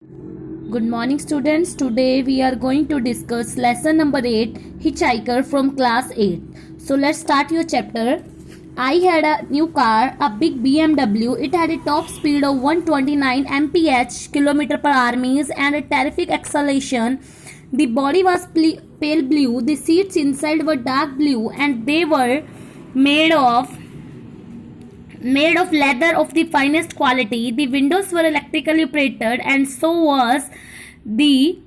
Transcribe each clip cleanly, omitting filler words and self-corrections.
Good morning, students. Today we are going to discuss lesson number 8, Hitchhiker from class 8. So let's start your chapter. I had a new car, a big BMW. It had a top speed of 129 mph kilometer per hour and a terrific acceleration. The body was pale blue. The seats inside were dark blue and they were made of leather of the finest quality. The windows were electrically operated and so was the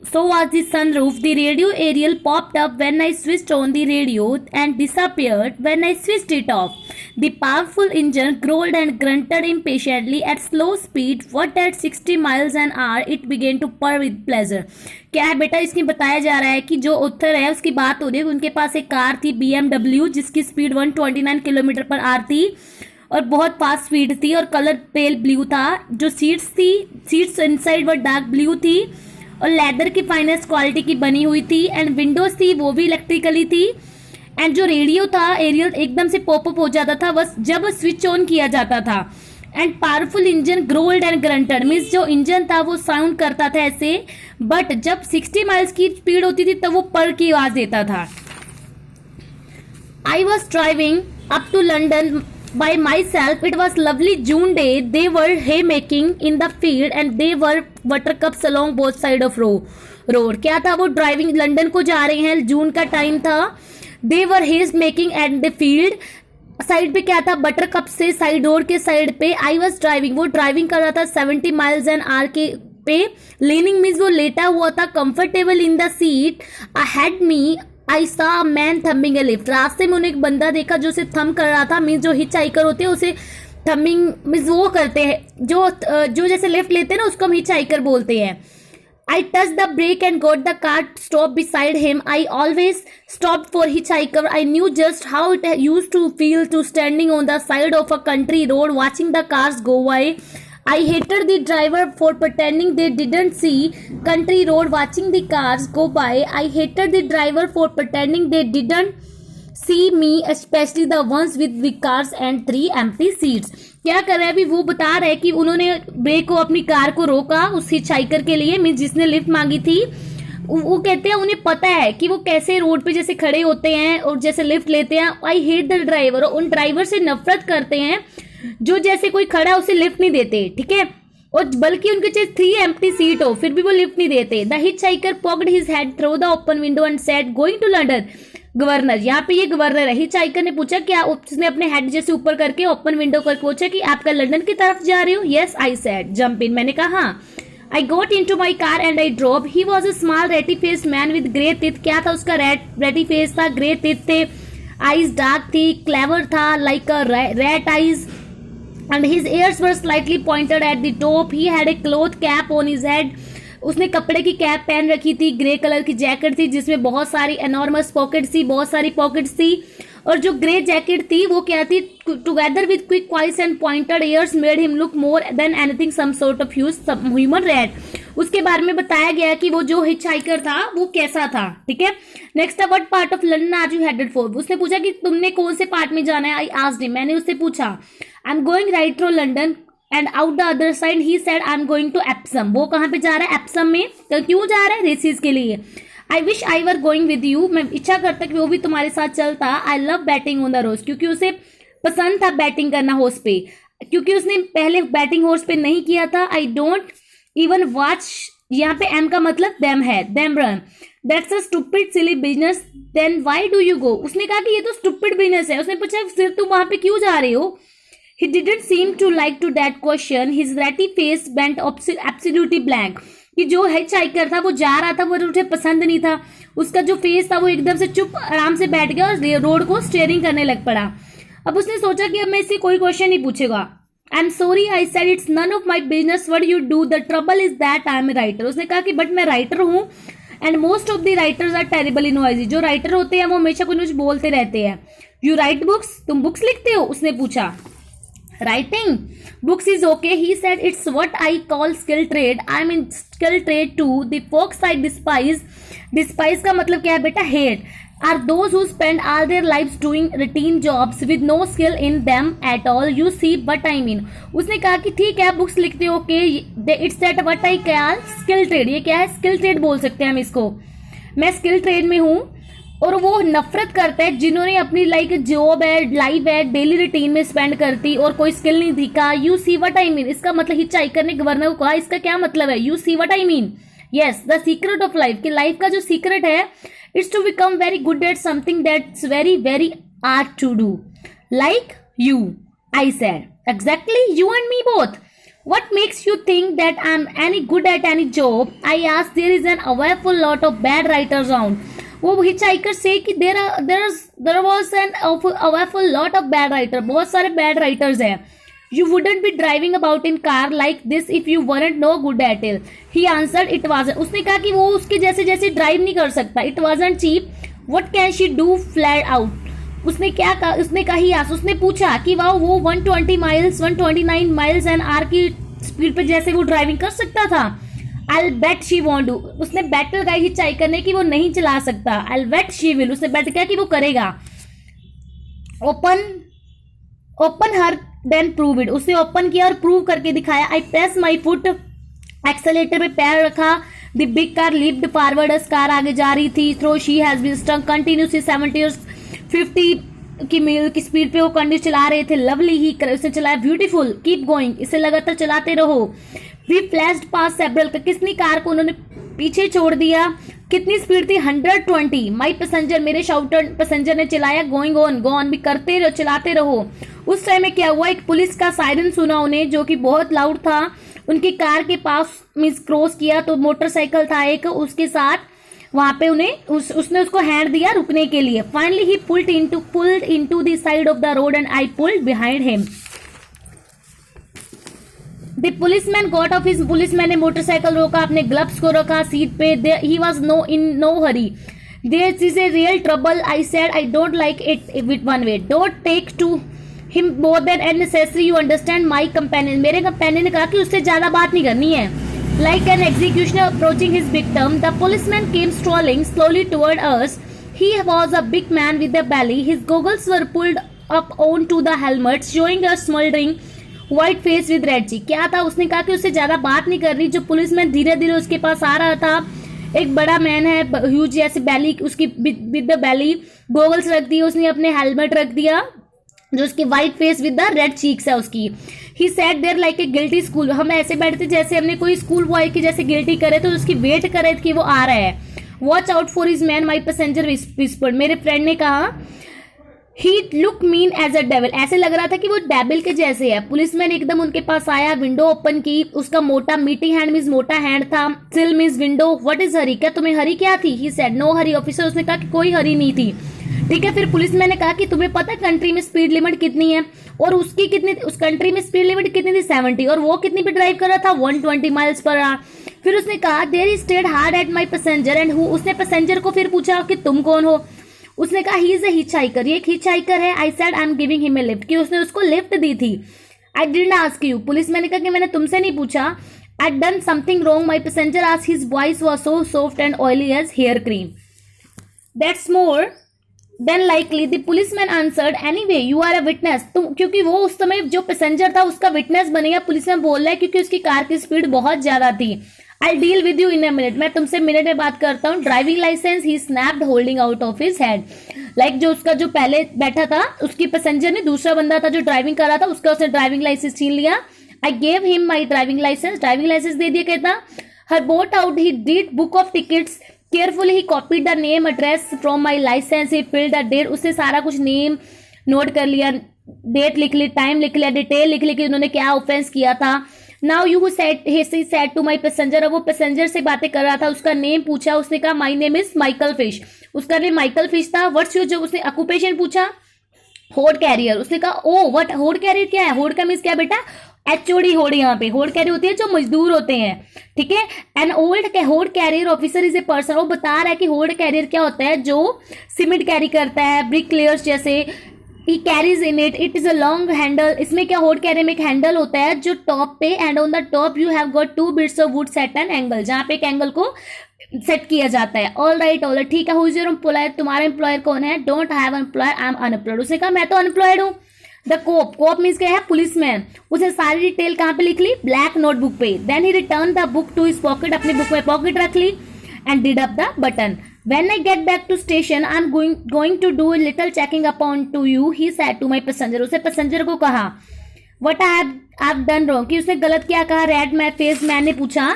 sunroof. The radio aerial popped up when I switched on the radio and disappeared when I switched it off. The powerful engine growled and grunted impatiently at slow speed. What at 60 miles an hour it began to purr with pleasure. क्या है बेटा, इसमें बताया जा रहा है कि जो ऑथर है उसकी बात हो रही है। उनके पास एक कार थी BMW जिसकी स्पीड 129 किलोमीटर पर आवर थी और बहुत फास्ट स्पीड थी और कलर पेल ब्लू था। जो सीट्स इनसाइड वर डार्क ब्लू थी और लेदर की फाइनेस्ट क्वालिटी की बनी हुई थी एंड विंडोज थी वो भी इलेक्ट्रिकली थी एंड जो रेडियो था एरियल एकदम से पॉपअप हो जाता था बस जब स्विच ऑन किया जाता था and powerful engine growled and granted means जो इंजन था वो साउंड करता था ऐसे, बट जब 60 माइल्स की स्पीड होती थी तब वो पर की आवाज देता था। I was driving up to London by myself. It was lovely June day. They were haymaking in the field and they were buttercups along both sides of road. क्या था, वो ड्राइविंग लंदन को जा रहे हैं, जून का टाइम था। They were haymaking at the field. Side पे क्या था, बटर कप से साइड रोड के साइड पे। आई वॉज ड्राइविंग, वो ड्राइविंग कर रहा था 70 माइल्स एन आवर के पे। लीनिंग मीन्स वो लेटा हुआ था, comfortable in the seat. Ahead me I saw man thumbing A lift. रास्ते में उन्हें एक बंदा देखा जो उसे थम कर रहा था। मीन्स जो हिच हाइकर होते हैं उसे थम्बिंग मीन्स वो करते हैं, जो जैसे लिफ्ट लेते हैं ना उसको हम हिच हाइकर बोलते हैं। I touched the brake and got the car stopped beside him. I always stopped for hitchhiker. I knew just how it used to feel to standing on the side of a country road watching the cars go by. I hated the driver for pretending they didn't see country road watching the cars go by. I hated the driver for pretending they didn't see me, especially the ones with the cars and 3 empty seats. क्या कर रहे हैं अभी, वो बता रहे हैं कि उन्होंने ब्रेक को अपनी कार को रोका उस हिचहाइकर के लिए, मीन्स जिसने लिफ्ट मांगी थी। वो कहते हैं उन्हें पता है कि वो कैसे रोड पे जैसे खड़े होते हैं और जैसे लिफ्ट लेते हैं। आई हेट द ड्राइवर, उन ड्राइवर से नफरत करते हैं जो जैसे कोई खड़ा उसे लिफ्ट नहीं देते, ठीक है, और बल्कि उनके चाहे 3 एम्प्टी सीट हो फिर भी वो लिफ्ट नहीं देते। The hitchhiker poked his head through the open window and said going to London. Governor, यहाँ पे ये गवर्नर है। हिचहाइकर ने पूछा क्या, उसने अपने हेड जैसे ऊपर करके ओपन विंडो कर पूछा कि आपका लंदन की तरफ जा रहे हो। Yes I said jump in, मैंने कहा हाँ। I got in to my car and I drop. He was a small ratty face man with grey teeth. क्या था उसका, रेटी फेस था, ग्रे टीथ थे, आईज डार्क थी, क्लेवर था like a rat eyes and his ears were slightly pointed at the top. He had a cloth cap on his head. उसने कपड़े की कैप पहन रखी थी, ग्रे कलर की जैकेट थी जिसमें बहुत सारी एनॉर्मस पॉकेट्स थी, बहुत सारी पॉकेट्स थी, और जो ग्रे जैकेट थी वो क्या थी, together with quick eyes and pointed ears made him look more than anything some sort of human rat. उसके बारे में बताया गया कि वो जो हिचहाइकर था वो कैसा था, ठीक है। Next, what part of London are you headed for. उसने पूछा कि तुमने कौन से पार्ट में जाना है। आई आस्क्ड हिम, मैंने उससे पूछा। I am going right through London and out the other side. He said I am going to Epsom. वो कहाँ पे जा रहा है, एप्सम में। तो क्यों जा रहा है, रेसिस के लिए। I wish I were going with you. मैं इच्छा करता कि वो भी तुम्हारे साथ चलता। I love betting on the rose, क्योंकि उसे पसंद था बैटिंग करना हॉर्स पे, क्योंकि उसने पहले बैटिंग हॉर्स पे नहीं किया था। आई डोंट इवन वॉच, यहाँ पे एम का मतलब देम है, them run. That's a stupid silly business, then why do you go. उसने कहा कि ये तो स्टूपिड बिजनेस है। उसने पूछा फिर तुम वहां पे क्यों जा रहे हो। He didn't seem to like to that question. His ratty face went absolutely blank. कि जो हिचहाइकर था वो जा रहा था, वो उसे पसंद नहीं था। उसका जो फेस था वो एकदम से चुप आराम से बैठ गया और रोड को स्टीयरिंग करने लग पड़ा। अब उसने सोचा कि अब मैं इससे कोई क्वेश्चन नहीं पूछेगा। I am sorry I said it's none of my business what you do, the trouble is that I am a writer. उसने कहा कि बट मैं राइटर हूँ and most of the writers are terribly noisy. जो writer होते हैं वो हमेशा कुछ बोलते रहते हैं। यू राइट बुक्स, तुम बुक्स लिखते हो। उसने पूछा। Writing books is okay, he said. It's what I call skill trade. I'm in skill trade too. The folks I despise का मतलब क्या है बेटा, hate. are those who spend all their lives doing routine jobs with no skill in them at all. You see what I mean. उसने कहा कि ठीक है बुक्स लिखते हो, okay, it's that what I call skill trade. ये क्या है? स्किल ट्रेड बोल सकते हैं हम इसको. मैं स्किल ट्रेड में हूँ. और वो नफरत करता है जिन्होंने अपनी लाइक जॉब है, लाइफ है, डेली रूटीन में स्पेंड करती और कोई स्किल नहीं दिखा. You see what I mean. इसका मतलब हिचहाइकर ने गवर्नर को कहा, इसका क्या मतलब है? You see what I mean. Yes, the secret of life. कि लाइफ का जो सीक्रेट है, it's to become very good at something that's very very hard to do. Like you, I said. Exactly, you and me both. What makes you think that I'm any good at any job? I asked. There is an awful lot of bad writers around. वो hitchhiker say कि there was an awful lot of bad writer. बहुत सारे bad writers हैं. You wouldn't be driving about in car like this if you weren't no good at it. He answered. It wasn't. उसने कहा कि वो उसके जैसे जैसे ड्राइव नहीं कर सकता. It wasn't cheap. What can she do flat out? उसने क्या कहा? उसने कहा ही उसने पूछा कि वो 120 माइल्स 129 माइल्स एन आर की स्पीड पे जैसे वो ड्राइविंग कर सकता था. I'll bet she won't do. उसने बेट लगाई हिचहाइकर ने कि वो नहीं चला सकता. I'll bet she will. उसने बेट किया कि वो करेगा. Open her then prove it. उसने ओपन किया और प्रूव करके दिखाया. I press my foot. Accelerator पे पैर रखा. The big car leaped forward. Car आगे जा रही थी. Through she has been stuck continuously 70 or 50 की मील की स्पीड पे वो कंटिन्यू चला रहे थे. लवली ही उसे चलाया. ब्यूटीफुल. Keep going. इसे लगातार चलाते रहो. We flashed past several. किसनी कार को उन्होंने पीछे छोड़ दिया. कितनी स्पीड थी? 120. माई पैसेंजर, मेरे शाउटर पैसेंजर ने चिल्लाया. गोइंग ऑन, गो ऑन भी करते रहो, चलाते रहो. उस टाइम में क्या हुआ? एक पुलिस का सायरन सुना उन्हें जो कि बहुत लाउड था. उनकी कार के पास मिस क्रॉस किया तो मोटरसाइकिल था एक उसके साथ. वहां पे उन्हें उसने उसको हैंड दिया रुकने के लिए. Finally he pulled into the side of the road and I pulled behind him. The policeman got off his. Policeman ने मोटरसाइकिल रोका, अपने ग्लव्स को रखा सीट पे. He was no hurry. This is a real trouble. I said I don't like it with one way. Don't take to him more than unnecessary. You understand. My companion, मेरे companion ने कहा कि उससे ज्यादा बात नहीं करनी है. Like an executioner approaching his victim, the policeman came strolling slowly toward us. He was a big man with a belly. His goggles were pulled up onto the helmet, showing a smoldering white face with red cheek. क्या था? उसने कहा कि उससे ज्यादा बात नहीं कर रही. जो पुलिसमैन धीरे धीरे उसके पास आ रहा था, एक बड़ा मैन है, ह्यूज जैसे बैली, उसकी विद द बैली, गोगल्स रख दिए उसने, अपने हेलमेट रख दिया जो उसकी white face with the red cheeks है उसकी. He sat there like a guilty school. हम ऐसे बैठते जैसे हमने कोई स्कूल बॉय की जैसे गिल्टी करे तो उसकी वेट करे कि वो आ रहा है. Watch out for his man, my passenger whispered. मेरे फ्रेंड ने कहा. He look mean as a devil. ऐसे लग रहा था कि वो डेविल के जैसे है. पुलिसमैन एकदम उनके पास आया, विंडो ओपन की. उसका मोटा मीटिंग हैंड मीन्स मोटा हैंड था. Sill means window. What is hurry? क्या तुम्हें हरी क्या थी? He said no hurry officer. उसने कहा कि कोई हरी नहीं थी. ठीक है. फिर पुलिसमैन ने कहा कि तुम्हें पता है कंट्री में स्पीड लिमिट कितनी है? और उसकी कितनी, उस कंट्री में स्पीड लिमिट कितनी थी? 70. और वो कितनी पे ड्राइव कर रहा था? 120 माइल्स पर आवर. फिर उसने कहा there he stared hard at my passenger and who. उसने पैसेंजर को फिर पूछा कि तुम कौन हो? उसने कहा ही इज अ हिचहाइकर. ये एक हिचहाइकर है. I said I am giving him a lift. कि उसने उसको लिफ्ट दी थी. I didn't ask you. Policeman ने कहा कि मैंने तुमसे नहीं पूछा. I done something wrong. My passenger asked. His voice was so soft and oily as hair cream. That's more Then likely the policeman answered, anyway you are a witness. तुम, क्योंकि वो उस समय जो पैसेंजर था उसका विटनेस बनेगा. Policeman बोल रहा है क्योंकि उसकी कार की स्पीड बहुत ज्यादा थी. I'll deal with you in a minute. मैं तुमसे मिनट में बात करता हूँ. Driving licence he snapped holding out of his hand. Like जो उसका जो पहले बैठा था उसकी पैसेंजर ने, दूसरा बंदा था जो ड्राइविंग कर रहा था, उसका उसने ड्राइविंग लाइसेंस छीन लिया. I gave him my driving license. Driving licence दे दिया. कहता her bought out he did book of tickets. Carefully he copied the name address from my license. He filled the date. उसने सारा कुछ name note कर लिया, date लिख ली, time लिख लिया, डिटेल लिख ली कि उन्होंने क्या ऑफेंस किया था. Now you said to my passenger. अब वो पैसेंजर से बातें कर रहा था. उसका नेम पूछा. उसने कहा my name is Michael fish. उसका नेम माइकल फिश था. What's your job? उसने ऑक्यूपेशन पूछा. होड कैरियर. उसने कहा ओ व्हाट होड कैरियर क्या है? होड का मीन्स क्या बेटा? एचओडी होड. यहाँ पे होड कैरियर होती है जो मजदूर होते हैं. ठीक है. An old hod carrier officer is a person. वो बता रहा है कि होड कैरियर क्या होता है, जो सीमेंट कैरी करता है, ब्रिक लेयर्स जैसे. He carries in it. It is a long handle. इसमें क्या होड कैरियर में एक हैंडल होता है जो टॉप पे, and on the top you have got 2 bits of would set an angle. जहाँ पे एक एंगल को सेट किया जाता है। ऑल राइट ठीक है, हु इज योर एम्प्लॉयर, तुम्हारा एम्प्लॉयर कौन है? Don't have employer, I am unemployed. उसने कहा मैं तो अनएम्प्लॉयड हूँ। द कोप मीन्स क्या है? पुलिसमैन। उसने सारी डिटेल कहाँ पे लिख ली? ब्लैक नोटबुक पे। Then he return the book to his pocket, अपनी बुक में पॉकेट रख ली and did up the button. When I get back to station, I'm going to do a little checking upon to you, he said to my passenger. उसे passenger को कहा what I have done wrong, कि उसने गलत क्या कहा? Red my face, मैंने पूछा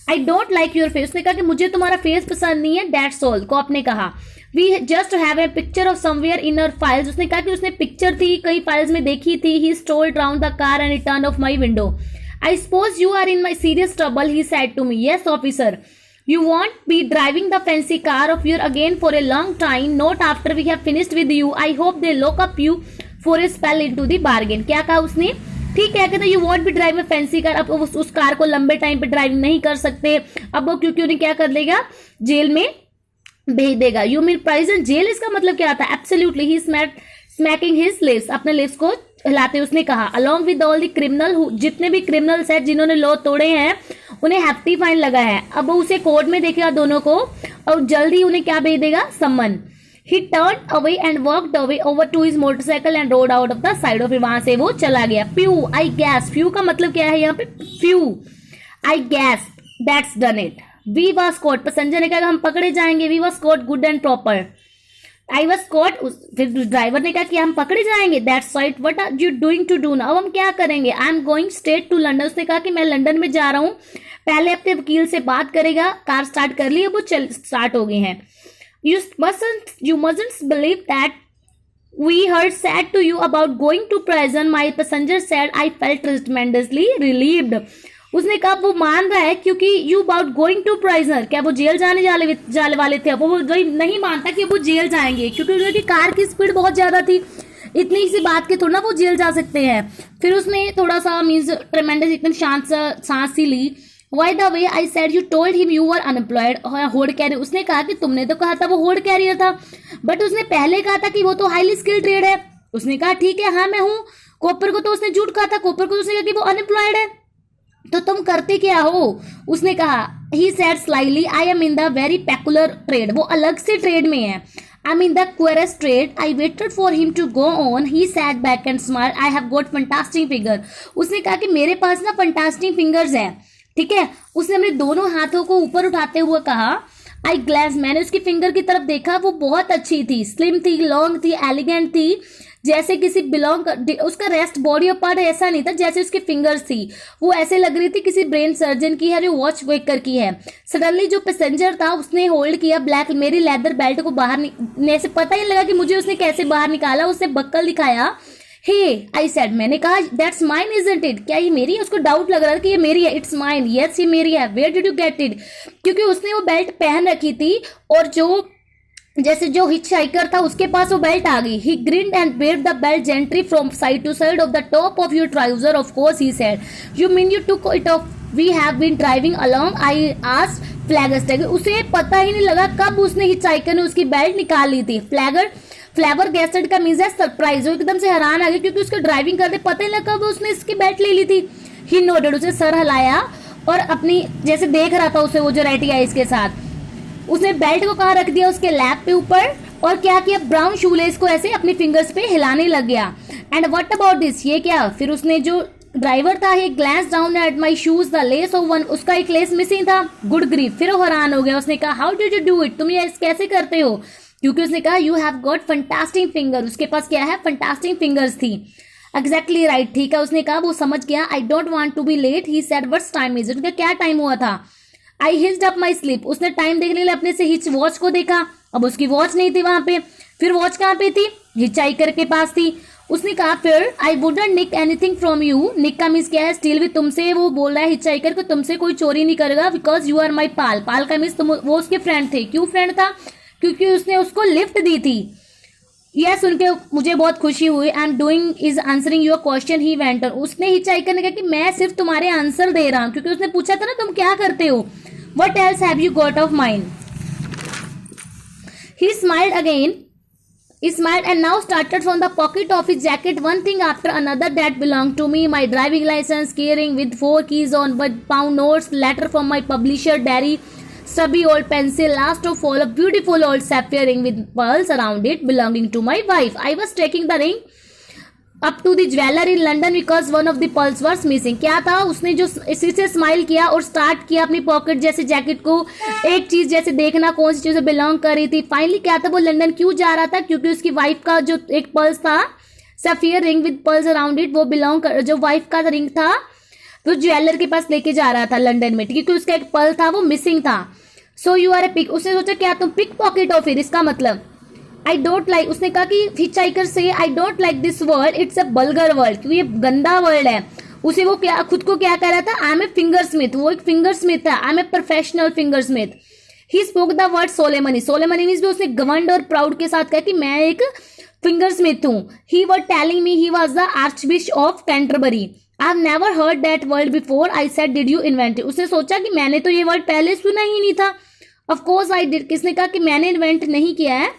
I don't like your face, उसने कहा कि मुझे तुम्हारा फेस पसंद नहीं है। That's all, को आपने कहा we just have a picture of somewhere in our files, उसने कहा कि उसने पिक्चर थी कई फाइल्स में देखी थी। He strolled round the car and returned off my window. I suppose you are in my serious trouble, he said to me. Yes officer, you won't be driving the fancy car of yours again for a long time, not after we have finished with you. I hope they lock up you for a spell into the bargain. क्या कहा उसने? ठीक है, कहते you want B drive में fancy car. अब उस car को लंबे टाइम पे ड्राइव नहीं कर सकते अब वो, क्योंकि उन्हें क्या कर देगा? जेल में भेज देगा। यू मीन प्राइजन, जेल। इसका मतलब क्या आता है? Absolutely. He smacking his lips, अपने लिप्स को हिलाते उसने कहा along with all the criminal, जितने भी क्रिमिनल्स हैं जिन्होंने लॉ तोड़े हैं उन्हें हैफ्टी फाइन लगा है। अब वो उसे कोर्ट में देखेगा दोनों को और जल्दी उन्हें क्या भेज देगा? सम्मन। He turn away and walked away over to his motorcycle and rode out of the side of, वहां से वो चला गया। फ्यू, आई गैस, फ्यू का मतलब क्या है यहाँ पे? Phew, I guess that's done it. We was caught, passenger ने कहा हम पकड़े जाएंगे। We was caught good and proper. I was caught, फिर ड्राइवर ने कहा कि हम पकड़े जाएंगे। That's right, what are you doing to do now, अब हम क्या करेंगे? I am going straight to London, उसने कहा कि मैं लंदन में जा रहा हूँ। पहले अपने वकील से बात करेगा। कार स्टार्ट कर ली, अब वो स्टार्ट हो गए हैं। You mustn't believe that we heard said to you about going to prison, my passenger said I felt tremendously relieved. उसने कहा वो मान रहा है क्योंकि you about going to prisoner, क्या वो जेल जाने वाले थे? अब वो नहीं मानता कि वो जेल जाएंगे क्योंकि उनकी कार की स्पीड बहुत ज्यादा थी। इतनी सी बात के थोड़ा ना वो जेल जा सकते हैं। फिर उसने थोड़ा सा मीन्स ट्रेमेंडस एकदम शांत सांस सी ली। By the way I said you told him you were unemployed, hold career. उसने कहा कि तुमने तो कहा था वो होल्ड कैरियर था, बट उसने पहले कहा था कि वो तो हाईली स्किल्ड ट्रेड है। उसने कहा ठीक है हाँ मैं हूँ। कॉपर को तो उसने झूठ कहा था, कॉपर को तो उसने कहा कि वो अनएम्प्लॉयड है। तो तुम करते क्या हो? उसने कहा he said slyly I am in the very peculiar trade, वो अलग से ट्रेड में है। I am in the queerest trade. I waited for him to go on. He sat back and smile. I have got fantastic finger. उसने कहा कि मेरे पास ना फंटास्टिक फिंगर्स है। ठीक है, उसने अपने दोनों हाथों को ऊपर उठाते हुए कहा आई ग्लैंस, मैंने उसकी फिंगर की तरफ देखा, वो बहुत अच्छी थी, स्लिम थी, लॉन्ग थी, एलिगेंट थी, जैसे किसी उसका रेस्ट बॉडी ऑफ पार्ट ऐसा नहीं था जैसे उसकी फिंगर्स थी, वो ऐसे लग रही थी किसी ब्रेन सर्जन की है जो वॉच वेकर की है। सडनली जो पैसेंजर था उसने होल्ड किया ब्लैक मेरी लेदर बेल्ट को बाहर ऐसे पता ही लगा कि मुझे उसने कैसे बाहर निकाला। उसने बक्कल दिखाया। हे आई सेड, मैंने कहा दैट्स माइन इजंट इट, क्या ये मेरी है? उसको डाउट लग रहा था कि ये मेरी है। इट्स माइन, यस ये मेरी है। Where did you get it? क्योंकि उसने वो बेल्ट पहन रखी थी और जो जैसे जो हिचहाइकर था उसके पास वो बेल्ट आ गई। He grinned and waved the belt gently from side to side of the top of your trouser. Of course he said, you mean you took it off, we have been driving along. I asked flagger. उसे पता ही नहीं लगा कब उसने hitchhiker ने उसकी belt निकाल ली थी। फ्लेवर गैस्टेड का मीन्स है सरप्राइज। वो एकदम से हैरान आ गई क्योंकि उसको ड्राइविंग करते पता ही लगा कब उसने इसकी बेल्ट ले ली थी। ही नोटेड, उसे सर हिलाया और अपनी जैसे देख रहा था उसे वो जो रेटी आइज के साथ। उसने बेल्ट को कहाँ रख दिया? उसके लैप पे ऊपर। और क्या किया? ब्राउन शूलेस को ऐसे अपनी फिंगर्स पे हिलाने लग गया। एंड व्हाट अबाउट दिस, ये क्या? फिर उसने जो ड्राइवर था he glanced down at my shoes, the lace of one, उसका एक लेस मिसिंग था। गुड ग्रीफ, फिर वो हैरान हो गया। उसने कहा how did you do it, तुम ये कैसे करते हो? क्योंकि उसने कहा you have got fantastic finger, उसके पास क्या है? फंटास्टिक फिंगर्स थी। एग्जैक्टली राइट, ठीक है। उसने कहा वो समझ गया। I don't want to be late, he said what's time is it, क्या टाइम हुआ था? आई हिच्ड अप माई स्लीप, उसने टाइम देखने के लिए अपने से हिच वॉच को देखा। अब उसकी वॉच नहीं थी वहां पे। फिर वॉच कहाँ पे थी? हिचहाइकर के पास थी। उसने कहा फिर I wouldn't nick anything from you, nick का मीन्स क्या है? स्टील भी, तुमसे वो बोल रहा है हिचहाइकर को तुमसे कोई चोरी नहीं करेगा, बिकॉज यू आर माई पाल। पाल का मीन्स वो उसके फ्रेंड थे। क्यों फ्रेंड था? क्योंकि उसने उसको लिफ्ट दी थी। यह सुन के मुझे बहुत खुशी हुई। I am doing is answering your question, he went on. उसने हिचहाइकर ने कहा कि मैं सिर्फ तुम्हारे आंसर दे रहा हूं, क्योंकि उसने पूछा था ना तुम क्या करते हो। What else have you got of mine? He smiled again. He smiled and now started from the pocket of his jacket one thing after another that belonged to me. My driving license, keyring with 4 keys on, but pound notes, letter from my publisher, diary, stubby old pencil, last of all a beautiful old sapphire ring with pearls around it belonging to my wife. I was taking the ring up to the jeweler in London because one of the pearls was missing. क्या था, उसने जो इसी से smile किया और start किया अपनी पॉकेट जैसे जैकेट को एक चीज जैसे देखना कौन सी चीज बिलोंग कर रही थी. फाइनली क्या था, वो लंदन क्यों जा रहा था, क्योंकि उसकी वाइफ का जो एक पर्स था sphere ring with pearls around it, वो बिलोंग कर, जो वाइफ का रिंग था वो ज्वेलर के पास लेके जा रहा था लंदन में, क्योंकि उसका एक पर्ल था वो मिसिंग था. So you are a pick. उसने सोचा क्या तुम पिक पॉकेट हो, फिर इसका मतलब आई डोंट लाइक. उसने कहा कि हिचहाइकर से आई don't like this world, it's a vulgar world, क्योंकि ये गंदा वर्ल्ड है. उसे वो क्या खुद को क्या कह रहा था, I am a finger smith. वो एक फिंगर स्मिथ था, I am a professional finger smith. He spoke the word solemnly. Solemnly means भी उसने गवर्नड और प्राउड के साथ कहा कि मैं एक फिंगर स्मिथ हूं. He were telling me he was the archbishop of Canterbury. I have never heard that word before. I said did you invent it. उसने सोचा कि मैंने तो ये वर्ड पहले सुना ही नहीं था. Of course I did. किसने कहा कि मैंने इन्वेंट नहीं किया है.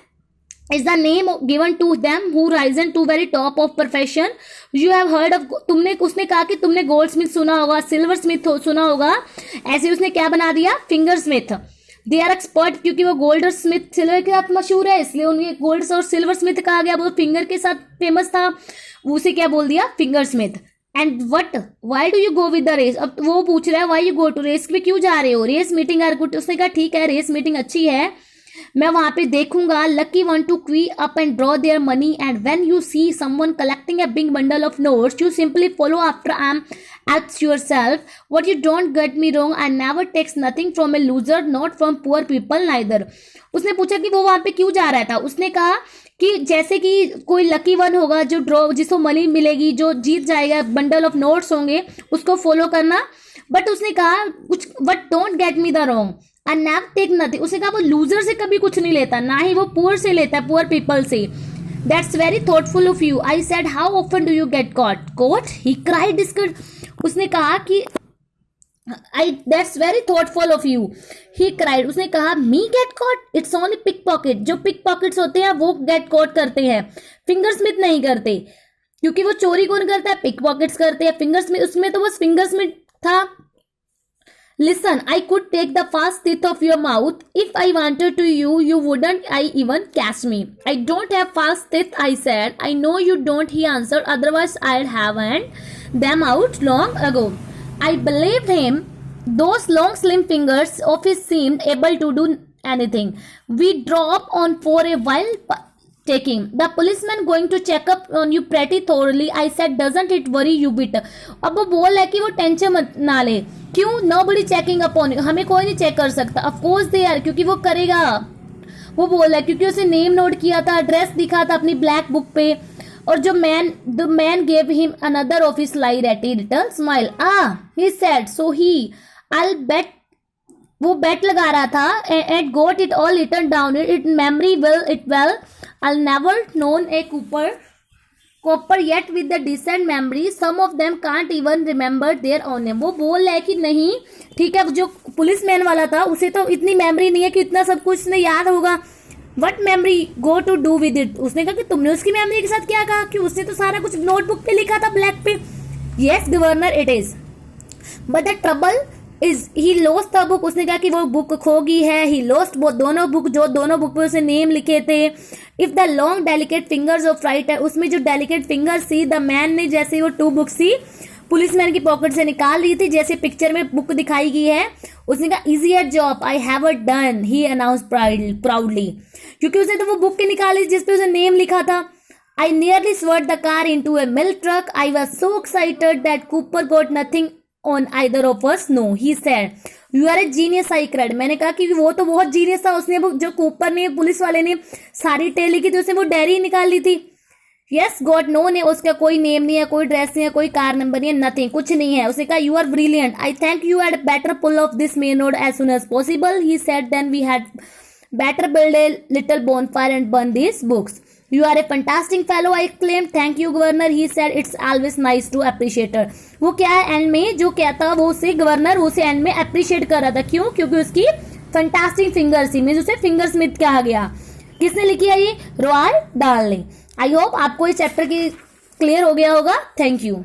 is the name given to them who risen to very top of profession. You have heard of. तुमने उसने कहा कि तुमने गोल्ड स्मिथ सुना होगा, सिल्वर स्मिथ सुना होगा, ऐसे उसने क्या बना दिया, finger smith. They are expert, क्योंकि वो गोल्ड और स्मिथ सिल्वर के साथ मशहूर है इसलिए उन्हें गोल्ड और सिल्वर स्मिथ कहा गया. वो फिंगर के साथ फेमस था, उसे क्या बोल दिया, finger smith. And what why do you go with the race. अब वो पूछ रहा है why you go to race, में क्यों जा रहे हो, रेस मीटिंग आर गुड. उसने कहा ठीक है रेस मीटिंग अच्छी है, मैं वहां पे देखूंगा. Lucky one to queue up and draw their money and when you see someone collecting a big bundle of notes you simply follow after I am at yourself. What you don't get me wrong, I never takes nothing from a loser, not from poor people neither. उसने पूछा कि वो वहां पे क्यों जा रहा था. उसने कहा कि जैसे कि कोई लकी वन होगा जो ड्रॉ, जिसको मनी मिलेगी, जो जीत जाएगा, बंडल ऑफ नोट्स होंगे, उसको फॉलो करना. बट उसने कहा कुछ, but don't get me the wrong, I never take nothing. उसने कहा वो लूजर से कभी कुछ नहीं लेता, ना ही वो पुअर से लेता है, पुअर पीपल से. That's very thoughtful of you. I said how often do you get caught. Caught, he cried discard. उसने कहा कि that's very thoughtful of you. He cried. उसने कहा me get caught, it's only pickpocket. जो pickpockets होते हैं वो get caught करते हैं, फिंगर स्मिथ नहीं करते, क्योंकि वो चोरी कौन करता है, पिक पॉकेट्स करते हैं. फिंगर स्मिथ, उसमें तो बस फिंगर स्मिथ था. Listen, I could take the first teeth of your mouth. If I wanted to you wouldn't I even catch me. I don't have false teeth, I said. I know you don't, he answered. Otherwise, I'd have hand them out long ago. I believed him. Those long slim fingers of his seemed able to do anything. We dropped on for a while taking. The policeman going to check up on you pretty thoroughly. I said, doesn't it worry you bit? अब वो बोल है कि वो tension मत ना ले. क्यों, nobody checking up on you, हमें कोई नहीं चेक कर सकता. Of course they are, क्योंकि वो करेगा. वो बोल रहा है क्योंकि उसे नेम नोट किया था, एड्रेस दिखा था अपनी ब्लैक बुक पे, और जो the man gave him another of his ratty little smile. He said so he I bet. वो बेट लगा रहा था and got it all written down it memory will it well. I never known a copper yet with the decent memory, some of them can't even remember their own name. वो बोल रहा है कि नहीं ठीक है, जो पुलिस मैन वाला था उसे तो इतनी मेमोरी नहीं है कि इतना सब कुछ उसने याद होगा. What memory go to do with it. उसने कहा कि तुमने उसकी मेमोरी के साथ क्या कहा, कि उसने तो सारा कुछ नोटबुक पे लिखा था ब्लैक पे. Yes governor it is, but the trouble is he lost the book. उसने कहा कि वो बुक खो गई है. ही लॉस्ट वो दोनों बुक, जो दोनों बुक पे उसने नेम लिखे थे. If the long delicate fingers of writer, उसमें जो डेलिकेट फिंगर्स थी, द मैन ने जैसे वो 2 बुक्स थी पुलिसमैन की पॉकेट से निकाल ली थी, जैसे पिक्चर में बुक दिखाई गई है. उसने कहा easier job I have done, he announce proudly, क्योंकि उसने तो वो बुक के निकाली जिसपे उसने नेम लिखा था. I nearly swerved the car into a milk truck. I was so excited that copper got nothing on either of us. No, he said, you are a genius, I cried. मैंने कहा कि वो तो बहुत genius था. उसने जो Cooper ने, पुलिस वाले ने सारी टेल लिखी थी, उसने वो डायरी निकाल ली थी. Yes, God, no ने, उसका कोई नेम नहीं है, कोई ड्रेस नहीं है, कोई कार नंबर नहीं है, नथिंग, कुछ नहीं है. उसने कहा you are brilliant. I think you had better pull off this main road as soon as possible. He said, then we had better build a little bonfire and burn these books. You are a fantastic fellow, I exclaimed. Thank you, Governor. He said, it's always nice to appreciate her. वो क्या है and में जो कहता वो उसे governor उसे and में अप्रिशिएट कर रहा था. क्यों, क्योंकि उसकी फंटास्टिक फिंगर थी, में उसे फिंगर स्मिथ कहा गया. किसने लिखी है ये, रोआल्ड डाल ने. आई होप आपको इस चैप्टर की क्लियर हो गया होगा. Thank you.